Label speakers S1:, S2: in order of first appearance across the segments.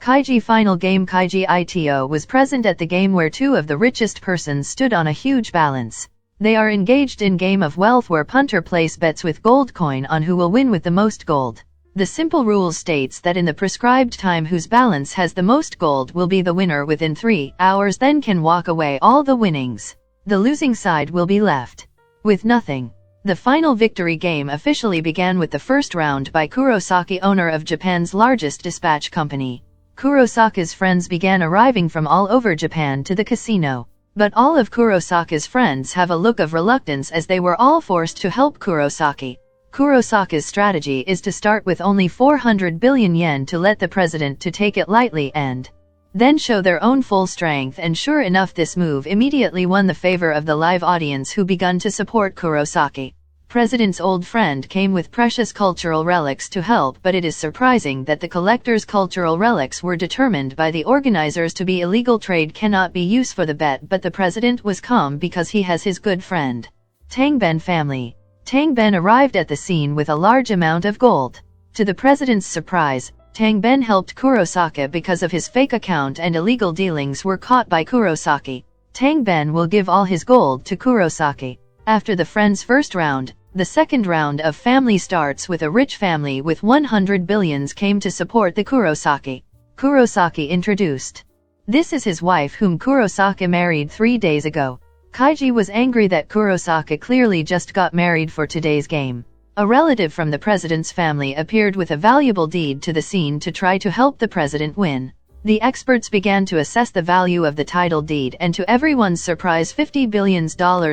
S1: Kaiji final game. Kaiji Ito was present at the game where two of the richest persons stood on a huge balance. They are engaged in game of wealth where punter place bets with gold coin on who will win with the most gold. The simple rules states that in the prescribed time whose balance has the most gold will be the winner within 3 hours, then can walk away all the winnings. The losing side will be left with nothing. The final victory game officially began with the first round by Kurosaki, owner of Japan's largest dispatch company. Kurosaki's friends began arriving from all over Japan to the casino. But all of Kurosaki's friends have a look of reluctance as they were all forced to help Kurosaki. Kurosaki's strategy is to start with only 400 billion yen to let the president to take it lightly and then show their own full strength, and sure enough this move immediately won the favor of the live audience who begun to support Kurosaki. President's old friend came with precious cultural relics to help, but it is surprising that the collector's cultural relics were determined by the organizers to be illegal trade, cannot be used for the bet, but the president was calm because he has his good friend Tangben family. Tangben arrived at the scene with a large amount of gold. To the president's surprise, Tangben helped Kurosaki because of his fake account and illegal dealings were caught by Kurosaki. Tangben will give all his gold to Kurosaki. After the friends' first round, the second round of family starts with a rich family with 100 billions came to support the Kurosaki. Kurosaki introduced. This is his wife whom Kurosaki married 3 days ago. Kaiji was angry that Kurosaki clearly just got married for today's game. A relative from the president's family appeared with a valuable deed to the scene to try to help the president win. The experts began to assess the value of the title deed, and to everyone's surprise $50 billion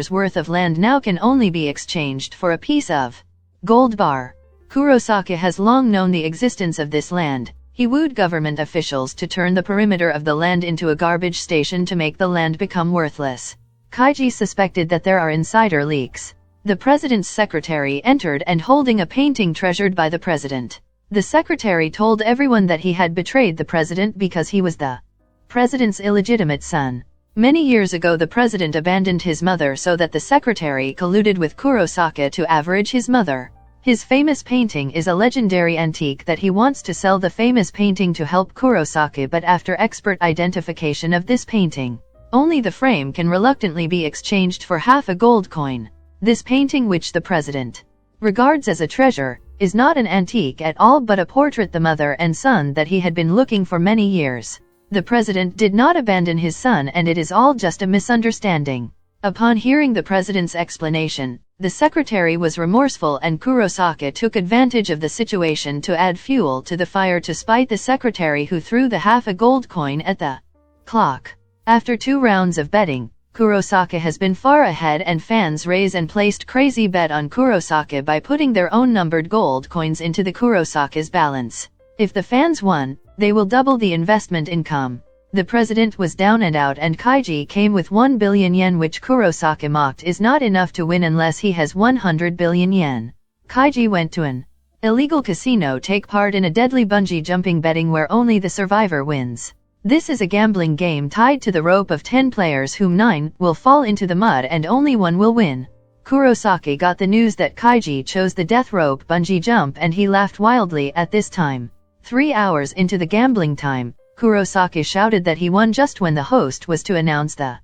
S1: worth of land now can only be exchanged for a piece of gold bar. Kurosaki has long known the existence of this land. He wooed government officials to turn the perimeter of the land into a garbage station to make the land become worthless. Kaiji suspected that there are insider leaks. The president's secretary entered and holding a painting treasured by the president. The secretary told everyone that he had betrayed the president because he was the president's illegitimate son. Many years ago the president abandoned his mother so that the secretary colluded with Kurosaki to average his mother. His famous painting is a legendary antique that he wants to sell the famous painting to help Kurosaki, but after expert identification of this painting, only the frame can reluctantly be exchanged for half a gold coin. This painting, which the president regards as a treasure, is not an antique at all but a portrait the mother and son that he had been looking for many years. The president did not abandon his son and it is all just a misunderstanding. Upon hearing the president's explanation, the secretary was remorseful and Kurosaki took advantage of the situation to add fuel to the fire to spite the secretary, who threw the half a gold coin at the clock. After 2 rounds of betting, Kurosaki has been far ahead and fans raise and placed crazy bet on Kurosaki by putting their own numbered gold coins into the Kurosaki's balance. If the fans won, they will double the investment income. The president was down and out and Kaiji came with 1 billion yen, which Kurosaki mocked is not enough to win unless he has 100 billion yen. Kaiji went to an illegal casino take part in a deadly bungee jumping betting where only the survivor wins. This is a gambling game tied to the rope of 10 players whom 9 will fall into the mud and only 1 will win. Kurosaki got the news that Kaiji chose the death rope bungee jump and he laughed wildly at this time. 3 hours into the gambling time, Kurosaki shouted that he won just when the host was to announce the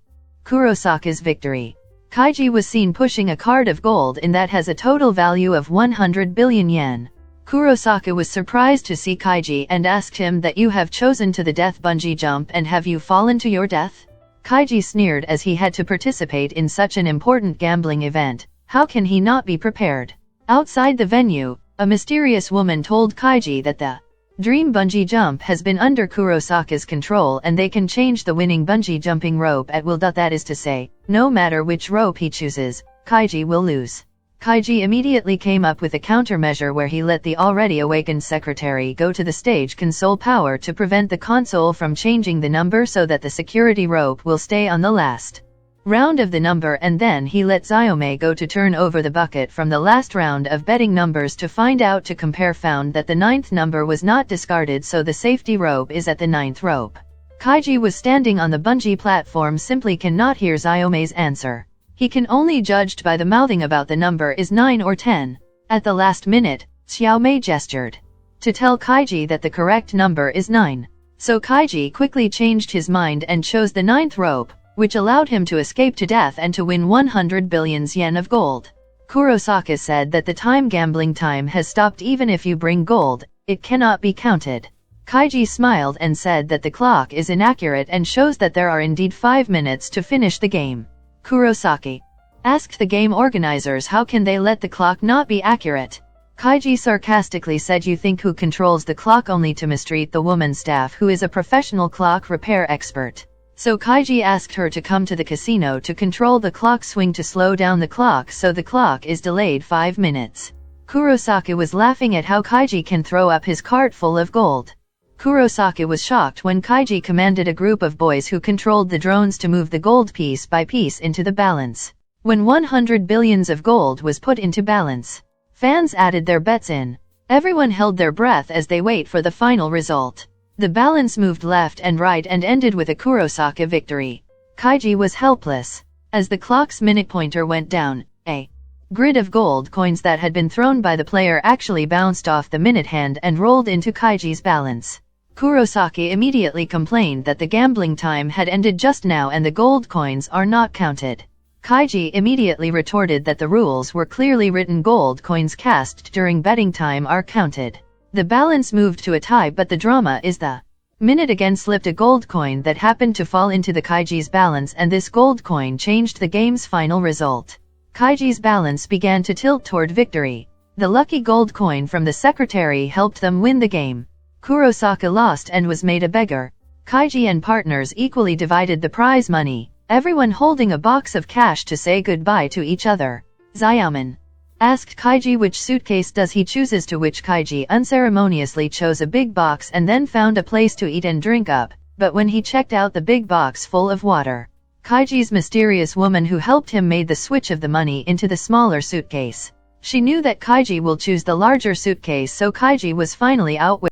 S1: Kurosaki's victory. Kaiji was seen pushing a card of gold in that has a total value of 100 billion yen. Kurosaki was surprised to see Kaiji and asked him that you have chosen to the death bungee jump and have you fallen to your death? Kaiji sneered as he had to participate in such an important gambling event. How can he not be prepared? Outside the venue, a mysterious woman told Kaiji that the dream bungee jump has been under Kurosaki's control and they can change the winning bungee jumping rope at will. That is to say, no matter which rope he chooses, Kaiji will lose. Kaiji immediately came up with a countermeasure where he let the already awakened secretary go to the stage console power to prevent the console from changing the number so that the security rope will stay on the last round of the number, and then he let Zayome go to turn over the bucket from the last round of betting numbers to find out to compare, found that the 9th number was not discarded, so the safety rope is at the 9th rope. Kaiji was standing on the bungee platform, simply cannot hear Zayome's answer. He can only judged by the mouthing about the number is 9 or 10. At the last minute, Xiaomei gestured to tell Kaiji that the correct number is 9. So Kaiji quickly changed his mind and chose the 9th rope, which allowed him to escape to death and to win 100 billion yen of gold. Kurosaka said that the time gambling time has stopped. Even if you bring gold, it cannot be counted. Kaiji smiled and said that the clock is inaccurate and shows that there are indeed 5 minutes to finish the game. Kurosaki asked the game organizers how can they let the clock not be accurate. Kaiji sarcastically said, you think who controls the clock? Only to mistreat the woman staff who is a professional clock repair expert. So Kaiji asked her to come to the casino to control the clock swing to slow down the clock so the clock is delayed 5 minutes. Kurosaka was laughing at how Kaiji can throw up his cart full of gold. Kurosaka was shocked when Kaiji commanded a group of boys who controlled the drones to move the gold piece by piece into the balance. When 100 billions of gold was put into balance, fans added their bets in. Everyone held their breath as they wait for the final result. The balance moved left and right and ended with a Kurosaka victory. Kaiji was helpless. As the clock's minute pointer went down, a grid of gold coins that had been thrown by the player actually bounced off the minute hand and rolled into Kaiji's balance. Kurosaka immediately complained that the gambling time had ended just now and the gold coins are not counted. Kaiji immediately retorted that the rules were clearly written: gold coins cast during betting time are counted. The balance moved to a tie, but the drama is the minute again slipped a gold coin that happened to fall into the Kaiji's balance, and this gold coin changed the game's final result. Kaiji's balance began to tilt toward victory. The lucky gold coin from the secretary helped them win the game. Kurosaka lost and was made a beggar. Kaiji and partners equally divided the prize money, everyone holding a box of cash to say goodbye to each other. Xiaoman asked Kaiji which suitcase does he chooses, to which Kaiji unceremoniously chose a big box and then found a place to eat and drink up, but when he checked out the big box full of water, Kaiji's mysterious woman who helped him made the switch of the money into the smaller suitcase. She knew that Kaiji will choose the larger suitcase, so Kaiji was finally out with